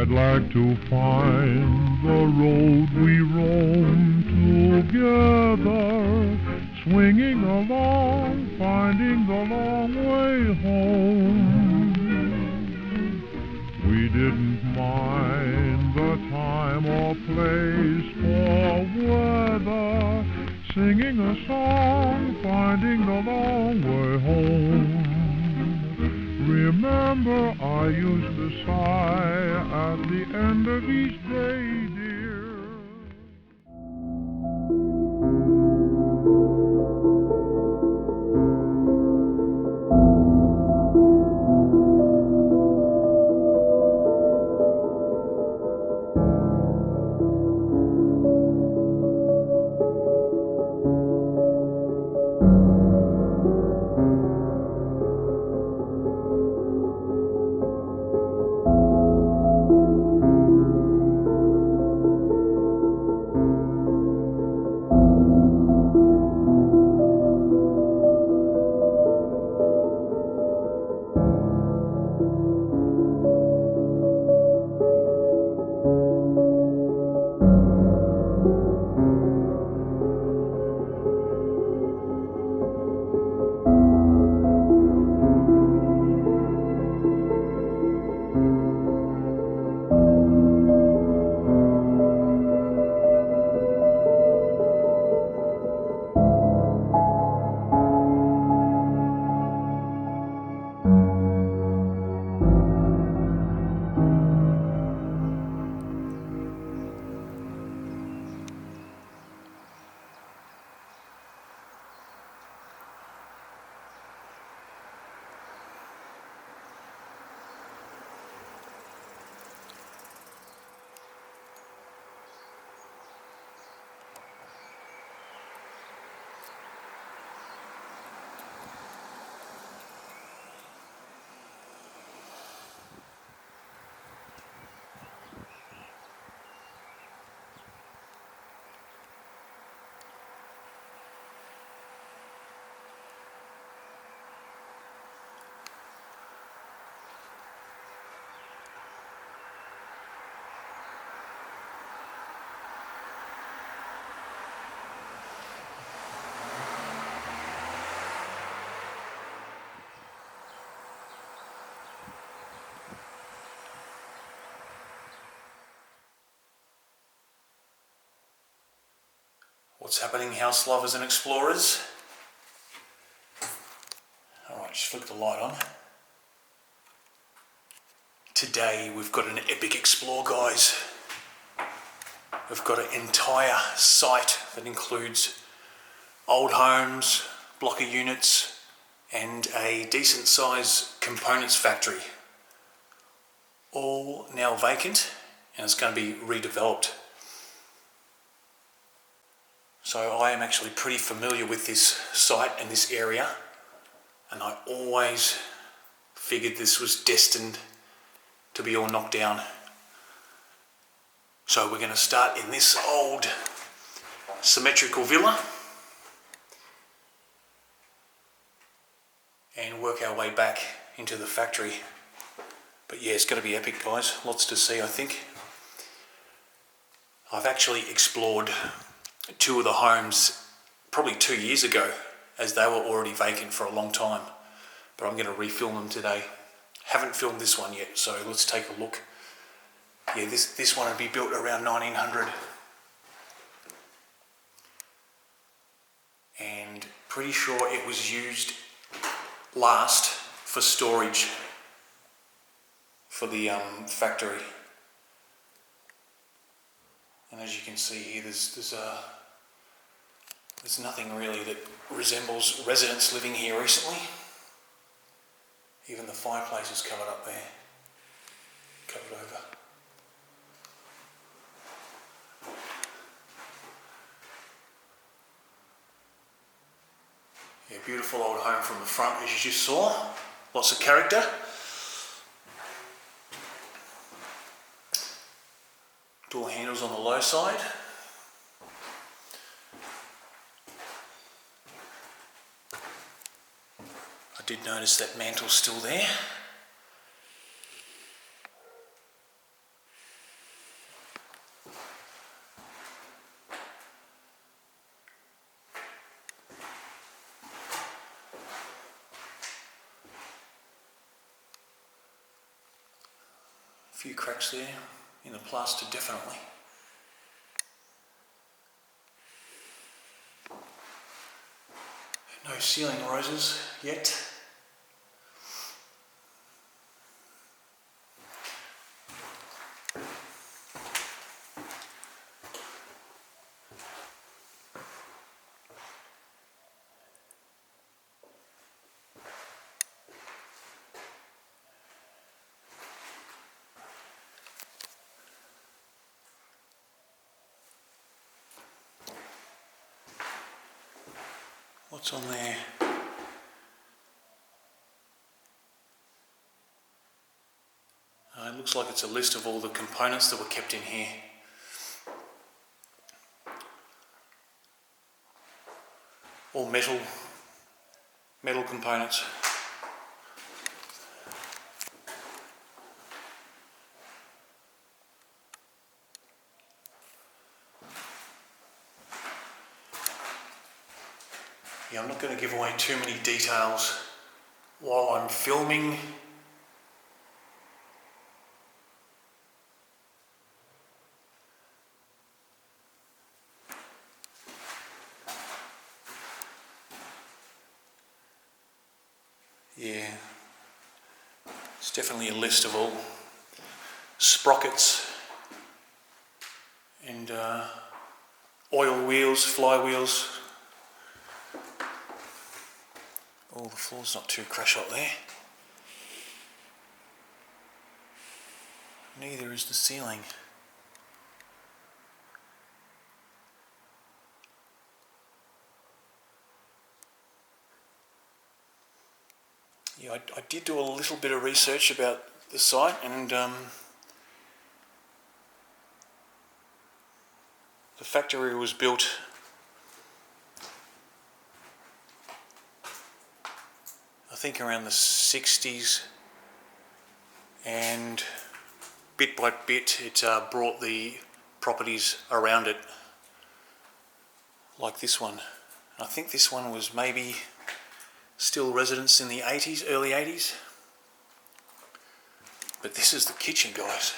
I'd like to find the road we roam together, swinging along, finding the long way home. We didn't mind the time or place or weather, singing a song, finding the long way home. Remember, I used to sigh at the end of each day, dear. What's happening, house lovers and explorers? Alright, just flick the light on. Today we've got an epic explore, guys. We've got an entire site that includes old homes, block of units, and a decent size components factory. All now vacant, and it's going to be redeveloped. So I am actually pretty familiar with this site and this area, and I always figured this was destined to be all knocked down. So we're going to start in this old symmetrical villa and work our way back into the factory. But yeah, it's going to be epic, guys. Lots to see, I think. I've actually explored two of the homes probably 2 years ago, as they were already vacant for a long time, but I'm going to refilm them today. Haven't filmed this one yet, so let's take a look. Yeah, this one would be built around 1900, and pretty sure it was used last for storage for the factory. And as you can see here, there's nothing really that resembles residents living here recently. Even the fireplace is covered up there, covered over. Yeah, beautiful old home from the front, as you just saw. Lots of character. Door handles on the low side. I did notice that mantle's still there. A few cracks there in the plaster, definitely. No ceiling roses yet. What's on there? It looks like it's a list of all the components that were kept in here. All metal components. Yeah, I'm not going to give away too many details while I'm filming. Yeah, it's definitely a list of all sprockets and oil wheels, flywheels. Oh, the floor's not too crash hot there. Neither is the ceiling. Yeah, I did do a little bit of research about the site, and the factory was built I think around the 60s, and bit by bit it brought the properties around it, like this one. I think this one was maybe still residents in the 80s, early 80s. But this is the kitchen, guys.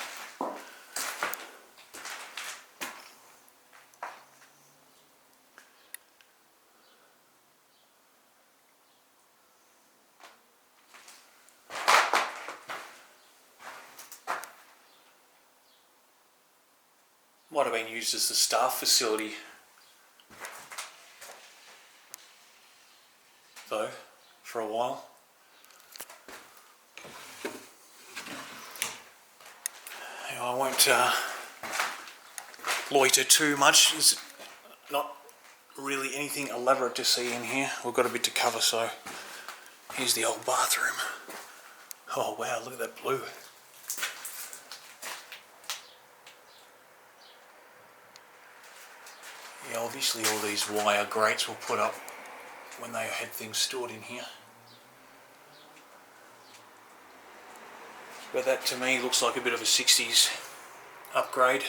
Might have been used as the staff facility, though, for a while. I won't loiter too much. There's not really anything elaborate to see in here. We've got a bit to cover, so here's the old bathroom. Oh wow, look at that blue. Yeah, obviously all these wire grates were put up when they had things stored in here. But that to me looks like a bit of a 60s upgrade.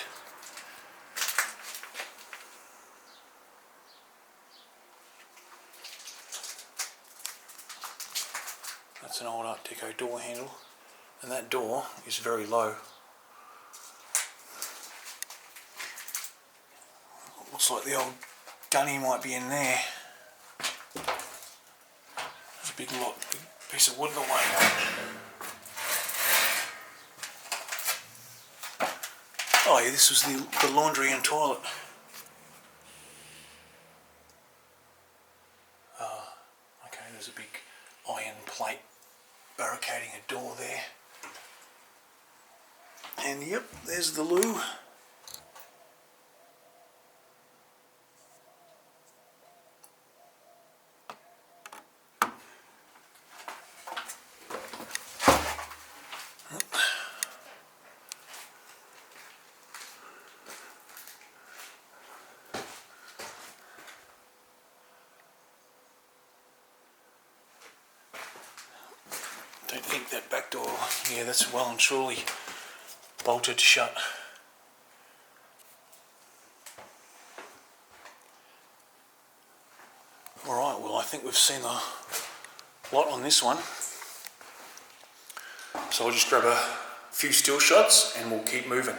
That's an old Art Deco door handle, and that door is very low. Looks like the old gunny might be in there. There's a big piece of wood in the way. Oh yeah, this was the laundry and toilet. Okay, there's a big iron plate barricading a door there. And yep, there's the loo. Don't think that back door, yeah, that's well and truly bolted shut. think we've seen the lot on this one. So I'll just grab a few still shots and we'll keep moving.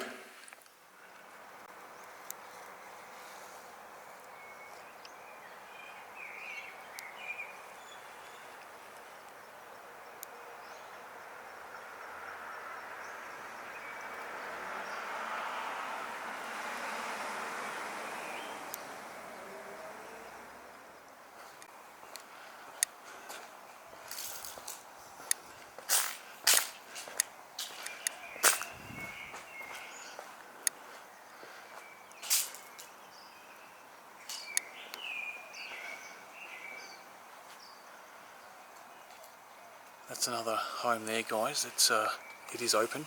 That's another home there, guys. It is open.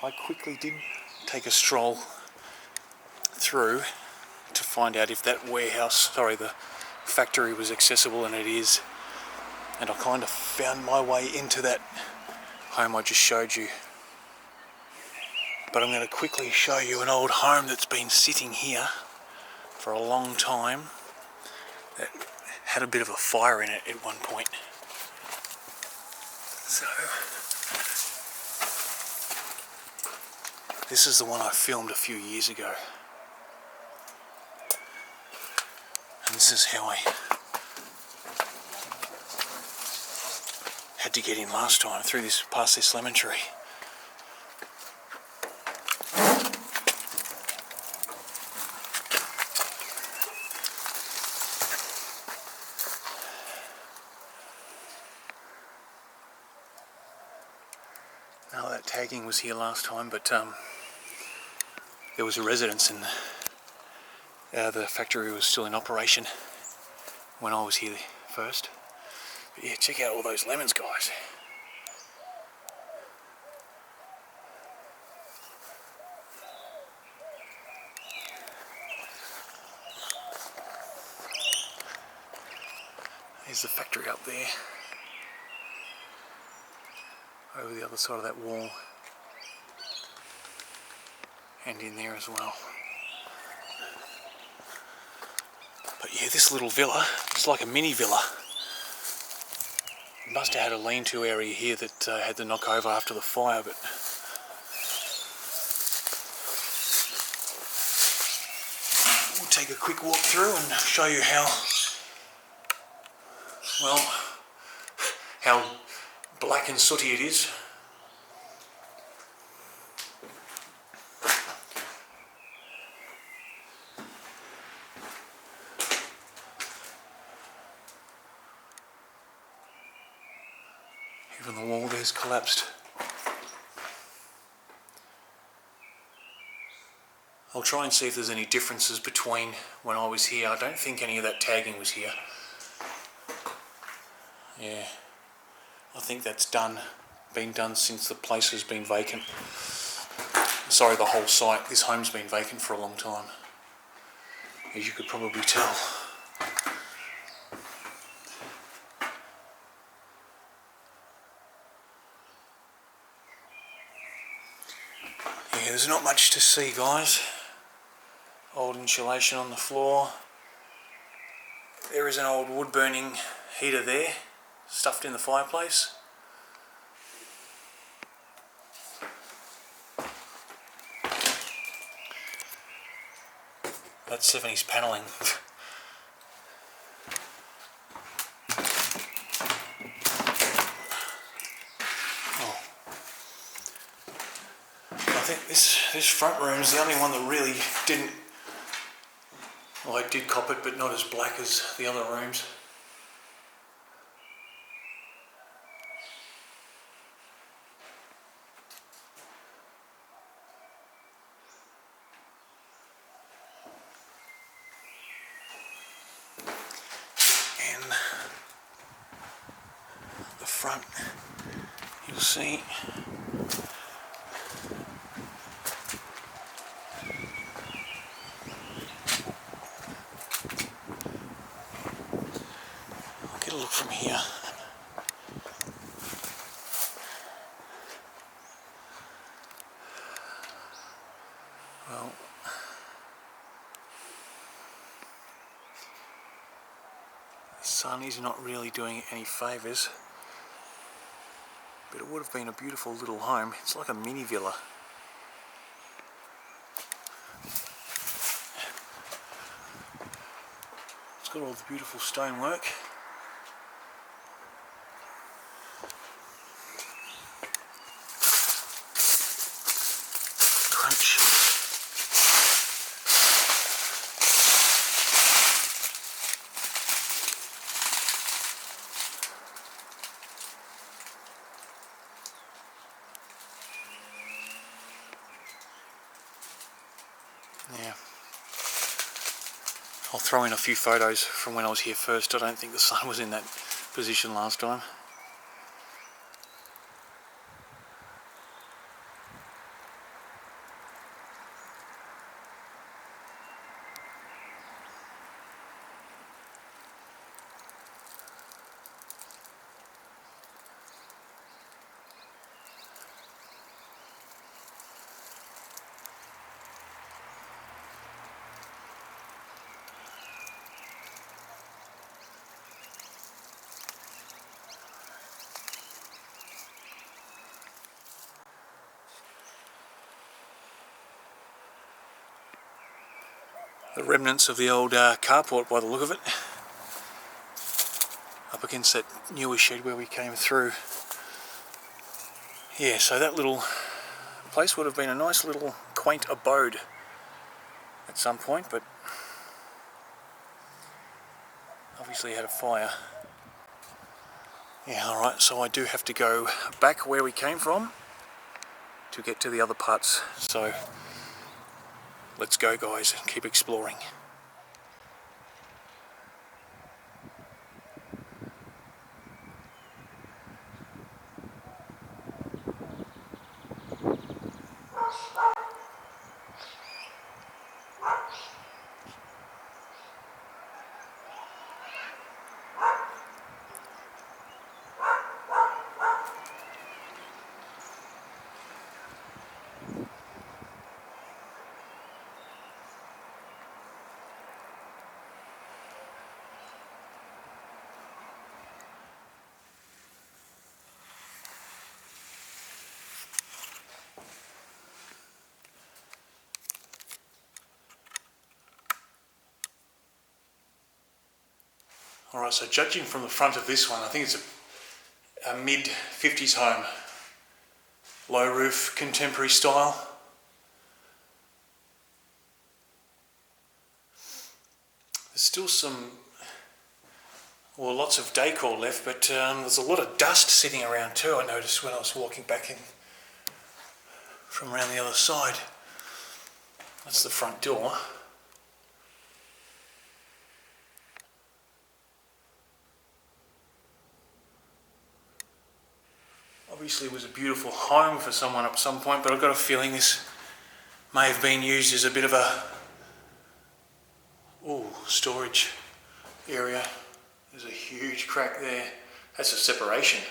I quickly did take a stroll through to find out if that the factory was accessible, and it is. And I kind of found my way into that home I just showed you. But I'm going to quickly show you an old home that's been sitting here for a long time. That had a bit of a fire in it at one point. So this is the one I filmed a few years ago. And this is how I had to get in last time, past this lemon tree. Now that tagging was here last time, but there was a residence and the factory was still in operation when I was here first. But yeah, check out all those lemons, guys. There's the factory up there, over the other side of that wall, and in there as well. But yeah, this little villa, it's like a mini villa. It must have had a lean-to area here that had to knock over after the fire, but we'll take a quick walk through and show you how black and sooty it is. Even the wall there's collapsed. I'll try and see if there's any differences between when I was here. I don't think any of that tagging was here. Yeah, I think that's been done since the place has been vacant. Sorry, the whole site. This home's been vacant for a long time, as you could probably tell. Yeah, there's not much to see, guys. Old insulation on the floor. There is an old wood burning heater there, stuffed in the fireplace. That's 70s panelling. Oh. I think this front room is the only one that really didn't. Well, I did cop it, but not as black as the other rooms. And the front, you'll see. Get a look from here. Well, sun is not really doing it any favours, but it would have been a beautiful little home. It's like a mini villa. It's got all the beautiful stonework. Crunch. Yeah. I'll throw in a few photos from when I was here first. I don't think the sun was in that position last time. The remnants of the old carport by the look of it, up against that newer shed where we came through. Yeah, so that little place would have been a nice little quaint abode at some point, but obviously had a fire. Yeah, alright, so I do have to go back where we came from to get to the other parts, so let's go guys, keep exploring. Alright, so judging from the front of this one, I think it's a mid-50s home. Low roof, contemporary style. There's still lots of decor left, but there's a lot of dust sitting around too, I noticed when I was walking back in from around the other side. That's the front door. Obviously it was a beautiful home for someone at some point, but I've got a feeling this may have been used as a bit of a storage area. There's a huge crack there. That's a separation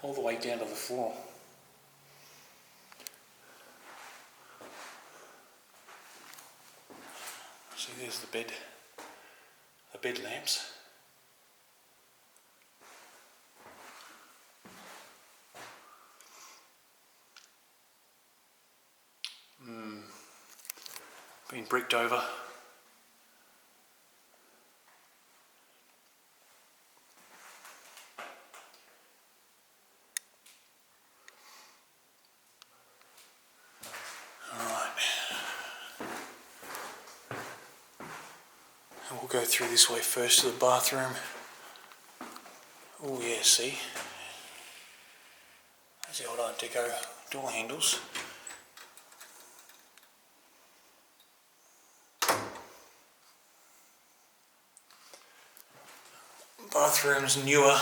all the way down to the floor. See, there's the bed lamps. Been bricked over. Alright. And we'll go through this way first to the bathroom. Oh yeah, see? There's the old Art Deco door handles. Bathroom's newer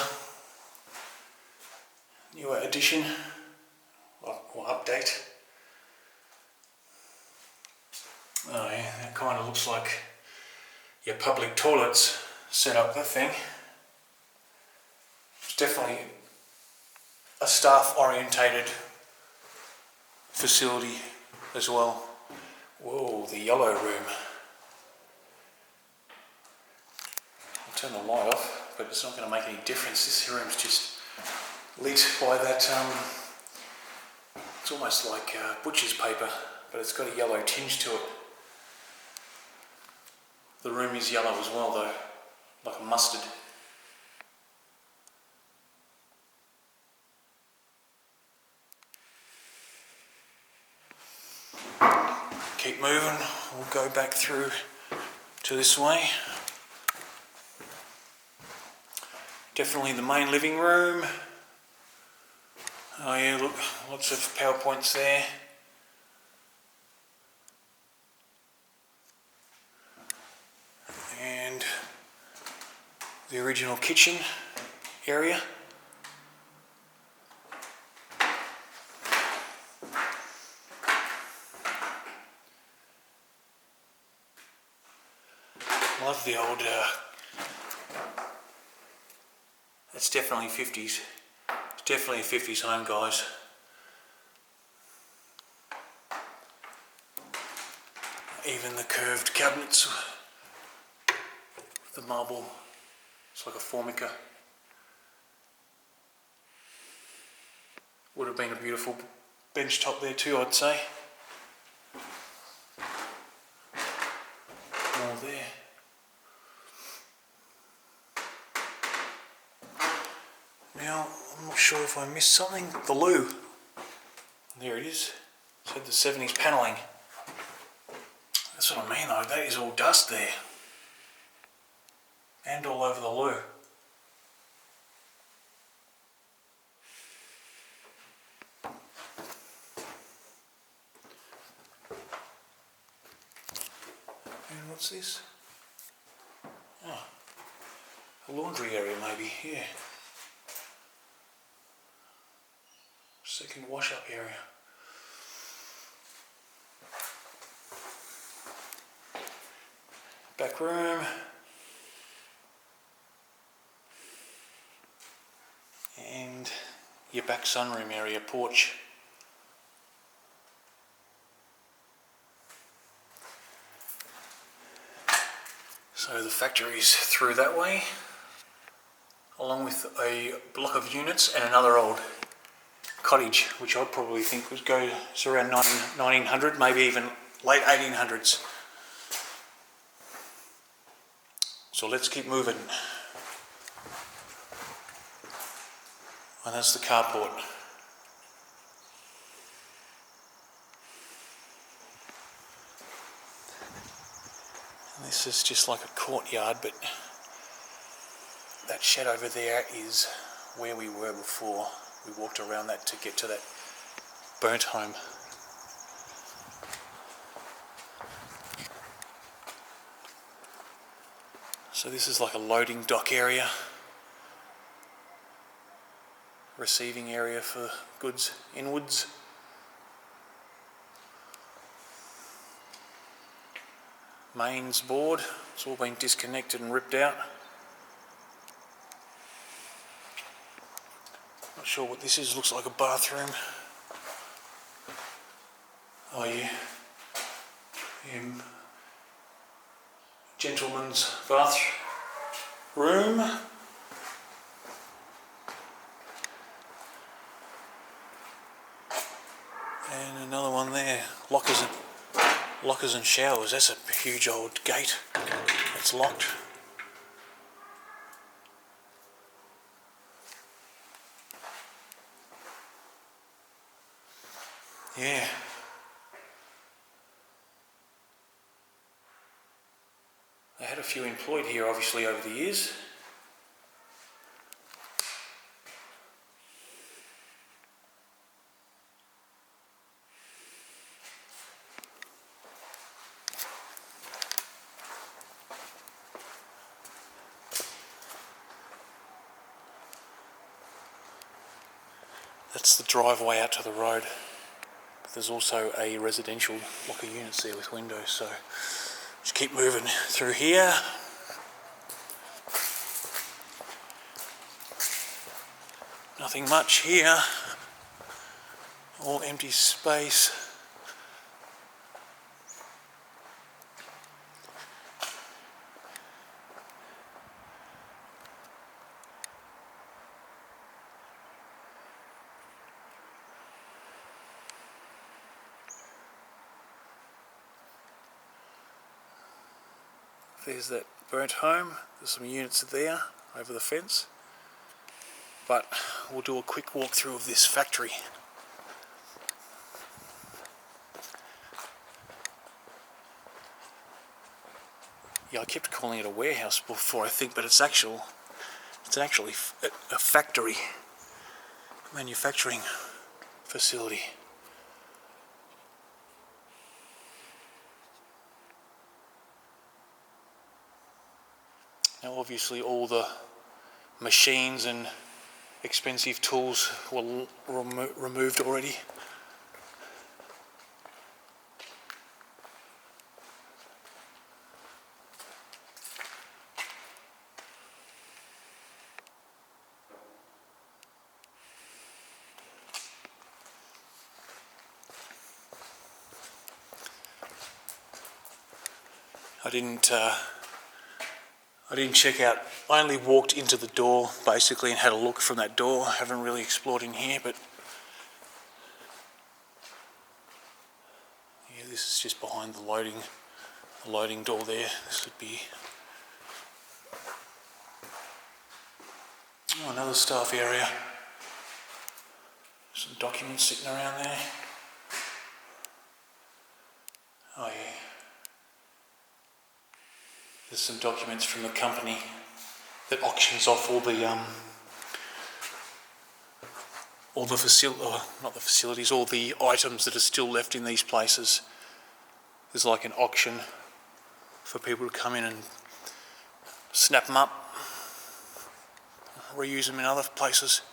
addition or update. Oh yeah, that kind of looks like your public toilets set up, that thing. It's definitely a staff orientated facility as well. Whoa, the yellow room. I'll turn the light off, but it's not going to make any difference. This room's just lit by that, it's almost like butcher's paper, but it's got a yellow tinge to it. The room is yellow as well though, like a mustard. Keep moving, we'll go back through to this way. Definitely the main living room. Oh yeah, look, lots of PowerPoints there. And the original kitchen area. Love the old, it's definitely 50s. It's definitely a 50s home, guys. Even the curved cabinets with the marble, it's like a formica. Would have been a beautiful bench top there too, I'd say. More there. Now, I'm not sure if I missed something. The loo. There it is. It's had the 70s panelling. That's what I mean though, that is all dust there. And all over the loo. And what's this? Oh, a laundry area maybe, yeah. Second wash up area. Back room. And your back sunroom area, porch. So the factory's through that way, along with a block of units and another old cottage, which I'd probably think would go around 1900, maybe even late 1800s. So let's keep moving. And that's the carport. And this is just like a courtyard, but that shed over there is where we were before. We walked around that to get to that burnt home. So this is like a loading dock area, receiving area for goods inwards. Mains board, it's all been disconnected and ripped out. Not sure what this is, looks like a bathroom. Oh yeah. Gentleman's bathroom. And another one there. Lockers and showers. That's a huge old gate. It's locked. Yeah. They had a few employed here obviously over the years. That's the driveway out to the road. But there's also a residential block of units there with windows, so just keep moving through here. Nothing much here. All empty space. There's that burnt home. There's some units there over the fence. But we'll do a quick walkthrough of this factory. Yeah, I kept calling it a warehouse before, I think, but it's actually a factory, manufacturing facility. Now, obviously, all the machines and expensive tools were removed already. I didn't check out. I only walked into the door basically and had a look from that door. I haven't really explored in here, but yeah, this is just behind the loading door there. This would be another staff area. Some documents sitting around there. Oh yeah. There's some documents from the company that auctions off all the items that are still left in these places. There's like an auction for people to come in and snap them up, reuse them in other places.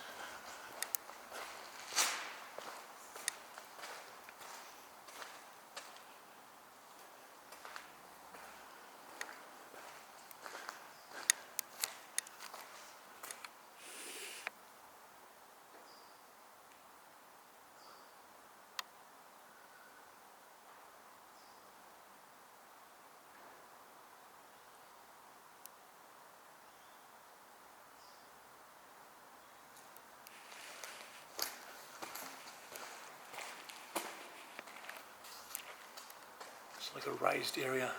It's like a raised area.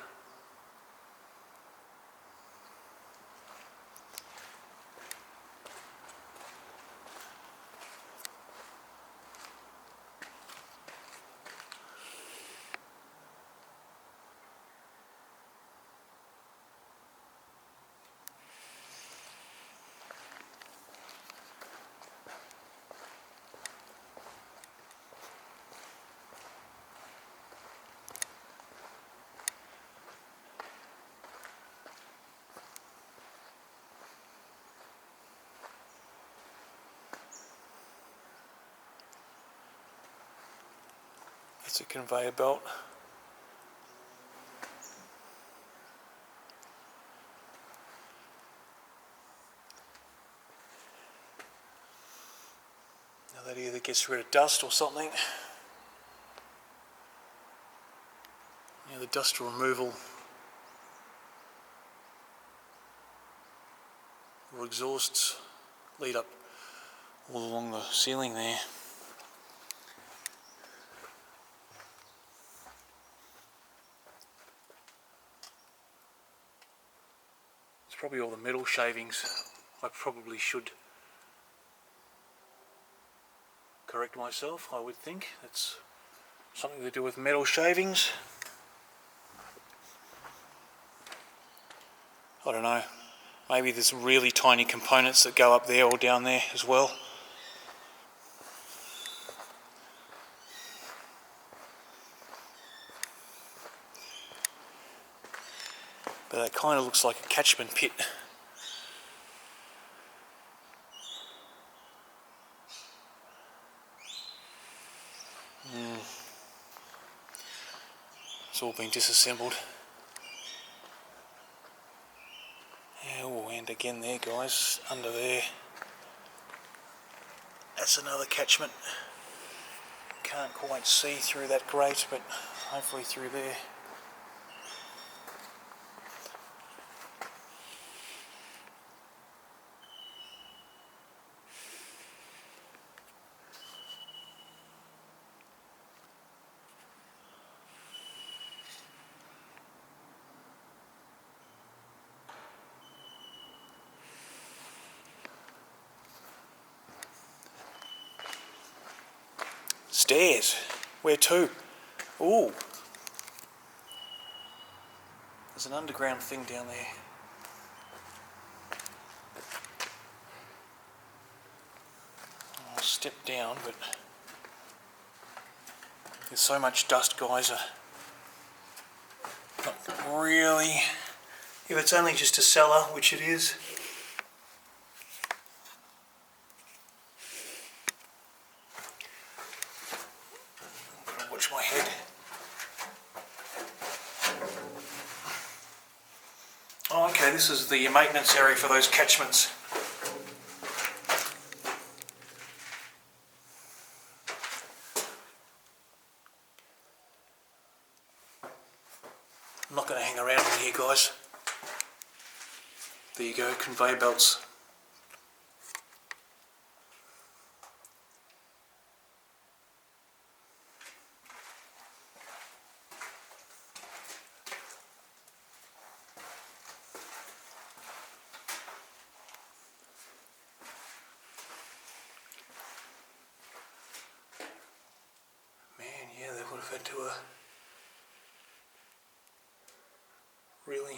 It's a conveyor belt. Now that either gets rid of dust or something. Yeah, the dust removal or exhausts lead up all along the ceiling there. It's probably all the metal shavings. I probably should correct myself, I would think. It's something to do with metal shavings. I don't know. Maybe there's really tiny components that go up there or down there as well. But that kind of looks like a catchment pit. It's all been disassembled. Oh, and again there, guys, under there. That's another catchment. Can't quite see through that grate, but hopefully through there. stairs. Where to? Ooh. There's an underground thing down there. I'll step down, but there's so much dust, guys. Not really. If it's only just a cellar, which it is. I'm gonna watch my head. Oh, okay, this is the maintenance area for those catchments. I'm not going to hang around in here, guys. There you go, conveyor belts. Man, yeah, they would have had to really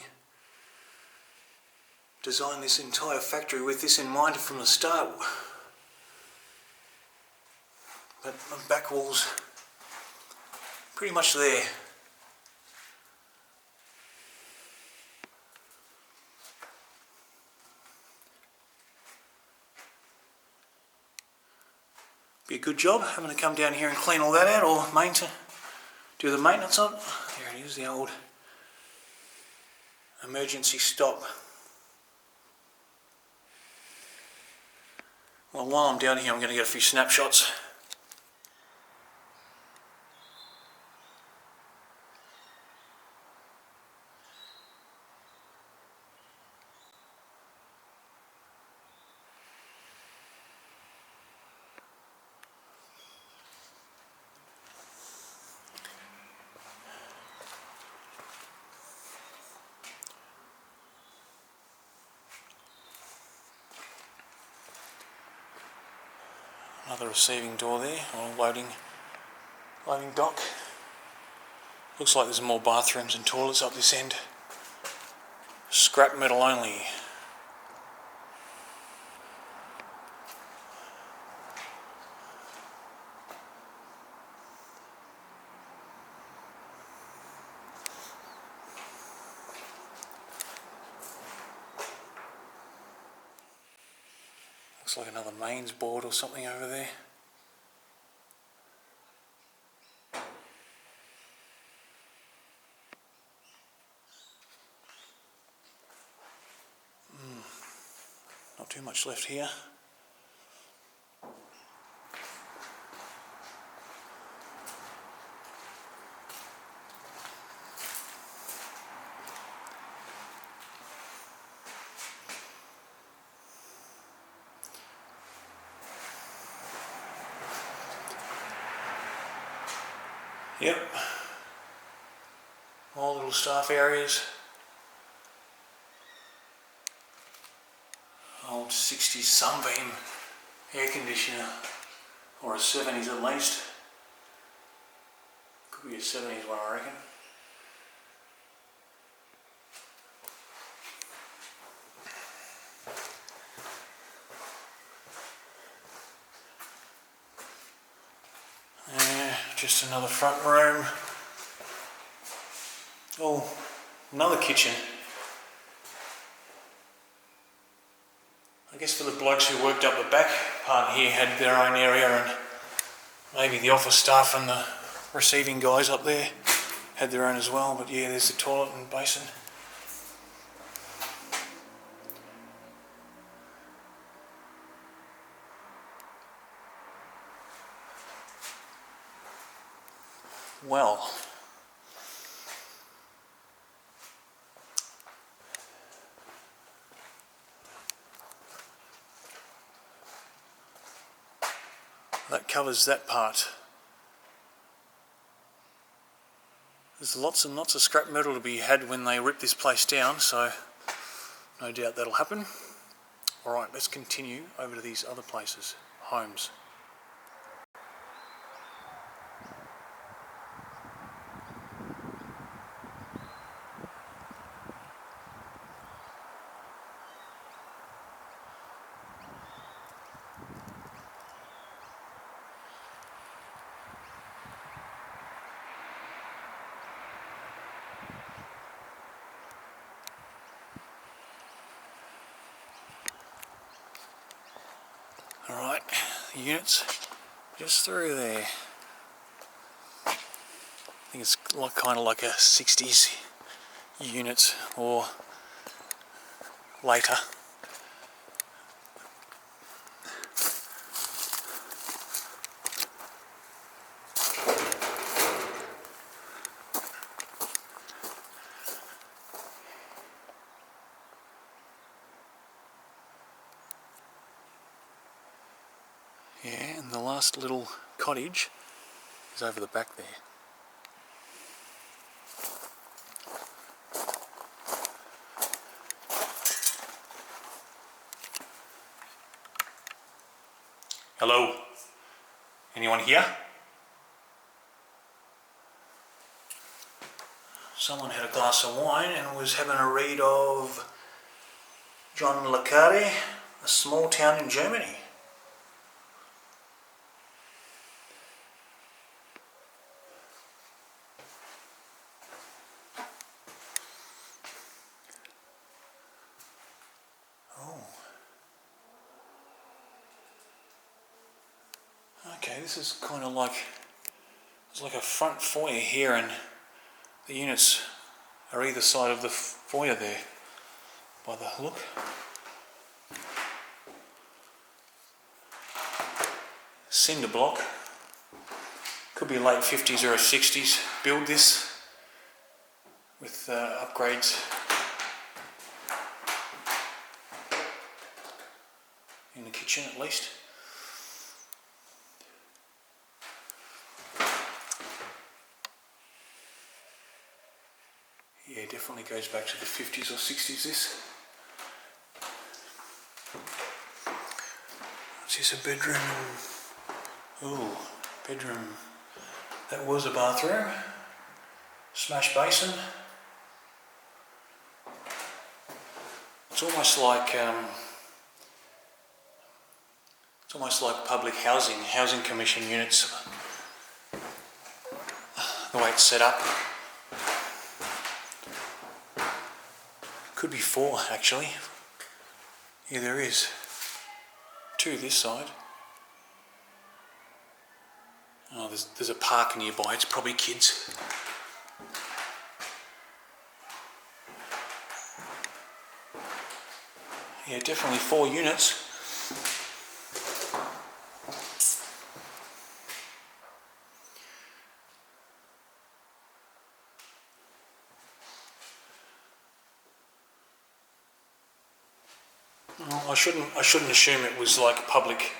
design this entire factory with this in mind from the start. But the back wall's pretty much there. Be a good job having to come down here and clean all that out, or do the maintenance on it. There it is, the old emergency stop. Well, while I'm down here, I'm going to get a few snapshots. Another receiving door there, or loading dock. Looks like there's more bathrooms and toilets up this end. Scrap metal only. Looks like another mains board or something over there. Not too much left here. Yep. More little staff areas. Old 60s Sunbeam air conditioner, or a 70s at least. Could be a 70s one, I reckon. Just another front room. Oh, another kitchen. I guess for the blokes who worked up the back part here had their own area, and maybe the office staff and the receiving guys up there had their own as well. But yeah, there's the toilet and basin. Well, that covers that part. There's lots and lots of scrap metal to be had when they rip this place down, so no doubt that'll happen. Alright, let's continue over to these other places, homes. units just through there. I think it's like kind of like a 60s unit or later. Yeah, and the last little cottage is over the back there. Hello? Anyone here? Someone had a glass of wine and was having a read of John Le Carre, A Small Town in Germany. Okay, this is kind of like, it's like a front foyer here, and the units are either side of the foyer there, by the look. Cinder block, could be late 50s or 60s build this, with upgrades in the kitchen at least. Yeah, definitely goes back to the 50s or 60s this. Is this a bedroom? Ooh, bedroom. That was a bathroom. Smash basin. It's almost like public housing commission units, the way it's set up. Could be 4 actually. Yeah, there is 2 this side. Oh, there's a park nearby, it's probably kids. Yeah, definitely 4 units. Well, I shouldn't assume it was like public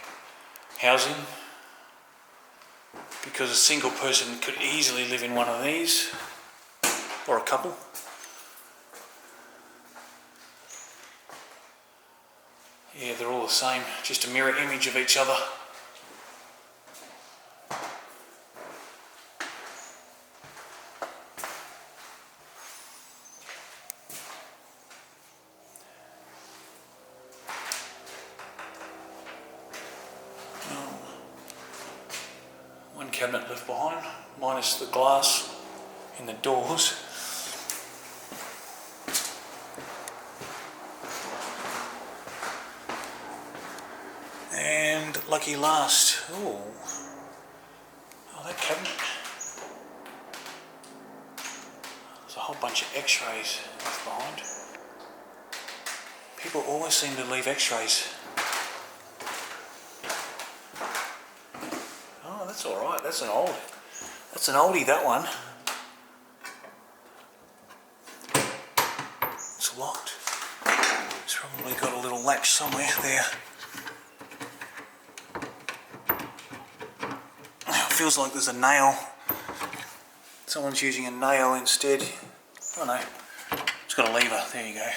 housing, because a single person could easily live in one of these, or a couple. Yeah, they're all the same, just a mirror image of each other. One cabinet left behind, minus the glass in the doors. And lucky last. Ooh. Oh, that cabinet. There's a whole bunch of x-rays left behind. People always seem to leave x-rays. Oh, that's alright, that's an oldie, that one. It's locked. It's probably got a little latch somewhere there. Feels like there's a nail. Someone's using a nail instead. Oh no, it's got a lever, there you go.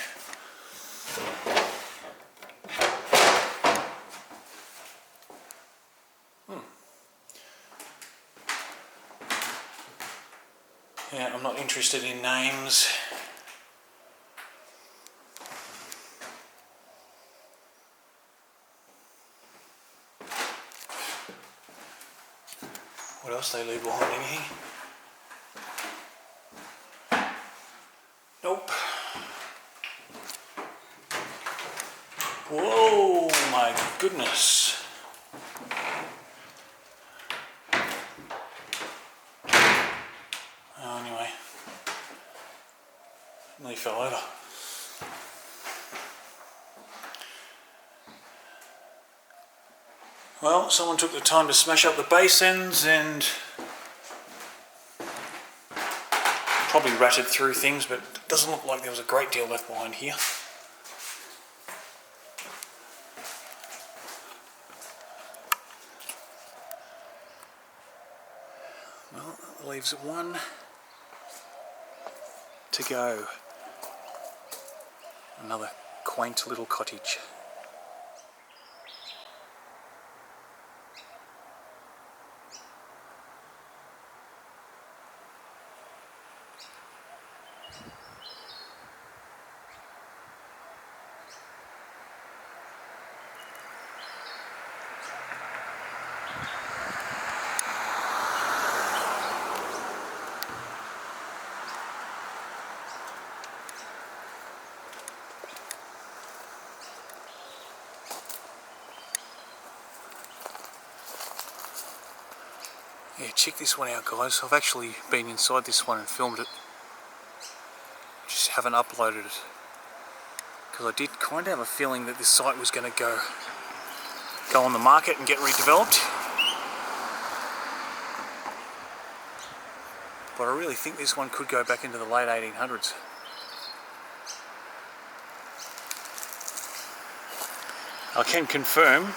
Yeah, I'm not interested in names. What else they leave behind? Anything? Nope. Whoa, my goodness. And he fell over. Well, someone took the time to smash up the base ends and probably ratted through things, but it doesn't look like there was a great deal left behind here. Well, that leaves one to go. Another quaint little cottage. Yeah, check this one out, guys. I've actually been inside this one and filmed it. Just haven't uploaded it. Because I did kind of have a feeling that this site was going to go on the market and get redeveloped. But I really think this one could go back into the late 1800s. I can confirm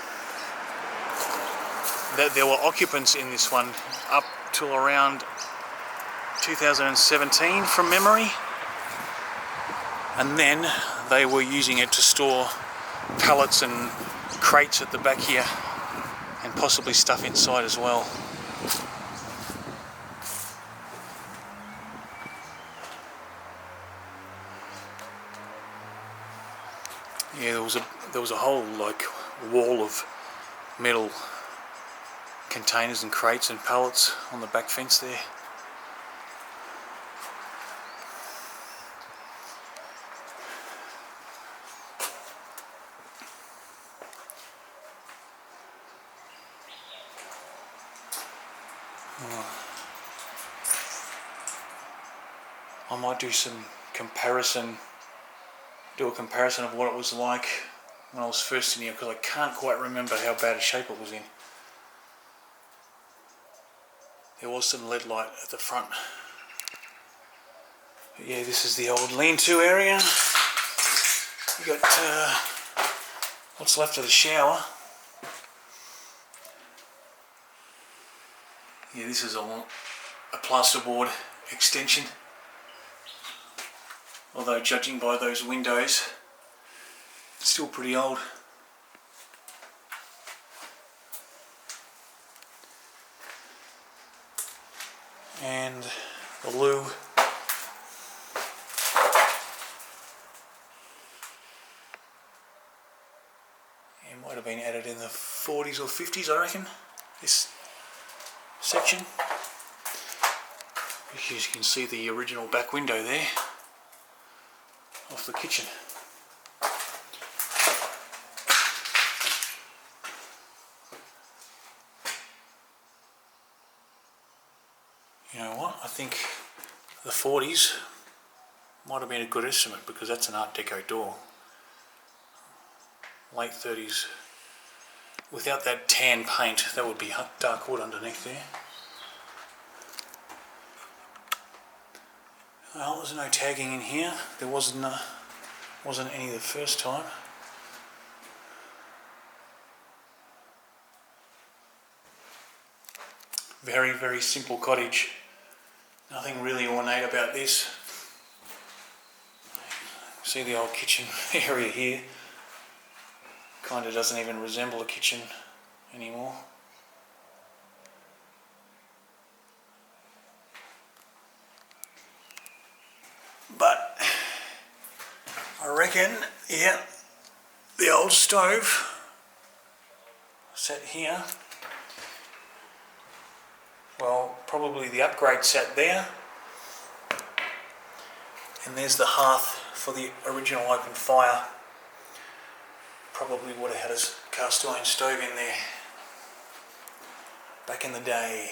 that there were occupants in this one up till around 2017 from memory, and then they were using it to store pallets and crates at the back here and possibly stuff inside as well. Yeah, there was a whole like wall of metal containers and crates and pallets on the back fence there. I might do a comparison of what it was like when I was first in here, because I can't quite remember how bad a shape it was in. There was some lead light at the front. But yeah, this is the old lean-to area. You got what's left of the shower. Yeah, this is a plasterboard extension. Although judging by those windows, it's still pretty old. And the loo. It might have been added in the 40s or 50s, I reckon, this section. As you can see, the original back window there off the kitchen. You know what, I think the 40s might have been a good estimate, because that's an Art Deco door. Late 30s. Without that tan paint, that would be dark wood underneath there. Well, there's no tagging in here. There wasn't any the first time. Very, very simple cottage. Nothing really ornate about this. See the old kitchen area here. Kind of doesn't even resemble a kitchen anymore. But I reckon, yeah, the old stove sat here. Well, probably the upgrade sat there. And there's the hearth for the original open fire. Probably would have had a cast iron stove in there back in the day.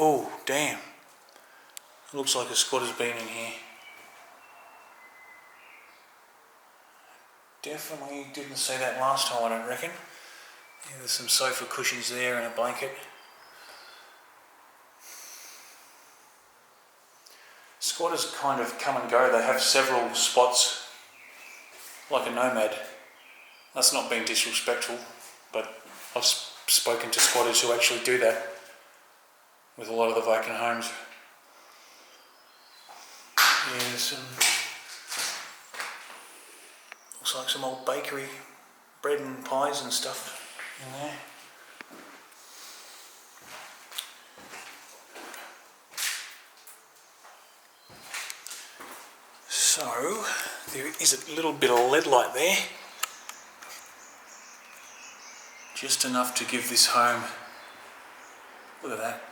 Oh, damn. It looks like a squatter's been in here. Definitely didn't see that last time, I don't reckon. Yeah, there's some sofa cushions there and a blanket. Squatters kind of come and go. They have several spots, like a nomad. That's not being disrespectful, but I've spoken to squatters who actually do that with a lot of the vacant homes. Yeah, looks like some old bakery, bread and pies and stuff in there. So, there is a little bit of lead light there. Just enough to give this home, look at that.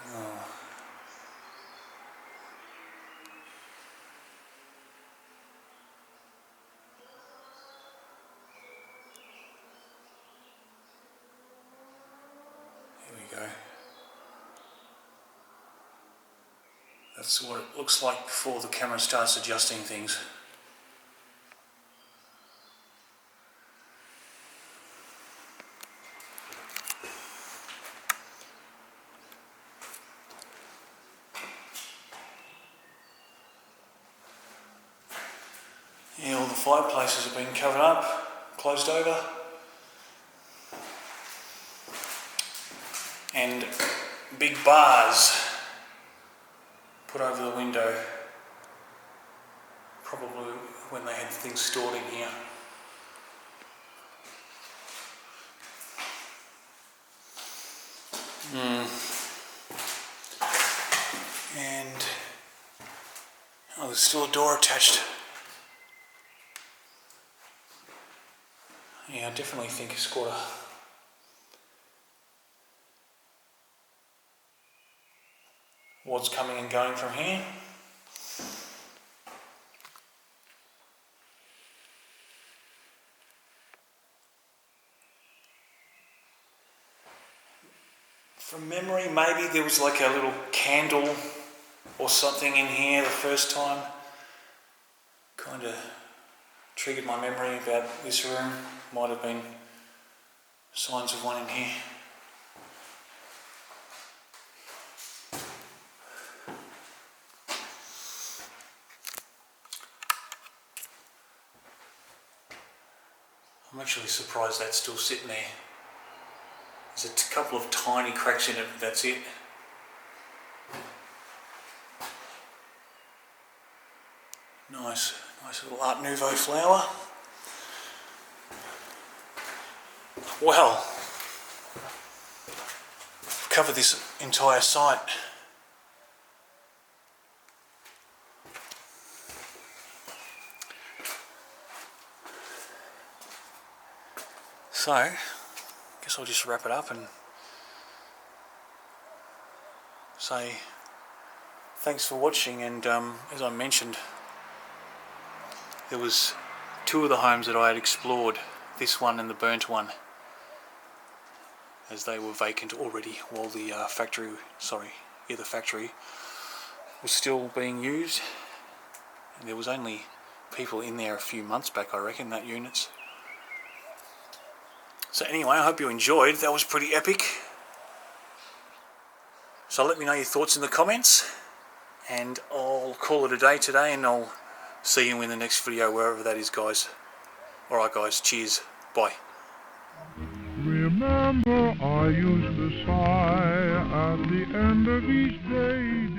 Oh. Here we go. That's what it looks like before the camera starts adjusting things. Yeah, all the fireplaces have been covered up, closed over. And big bars put over the window, probably when they had things stored in here. And oh, there's still a door attached. Yeah, I definitely think a squatter. What's coming and going from here? From memory, maybe there was like a little candle or something in here the first time. Kind of triggered my memory about this room. Might have been signs of one in here. I'm actually surprised that's still sitting there. There's a couple of tiny cracks in it, that's it. Nice little Art Nouveau flower. Well, I've covered this entire site. So, I guess I'll just wrap it up and say thanks for watching. And as I mentioned, there was two of the homes that I had explored, this one and the burnt one, as they were vacant already while the factory was still being used. And there was only people in there a few months back, I reckon, that units. So anyway, I hope you enjoyed. That was pretty epic. So let me know your thoughts in the comments, and I'll call it a day today, and I'll see you in the next video, wherever that is, guys. Alright guys, cheers, bye. Remember, I used to sigh at the end of each day.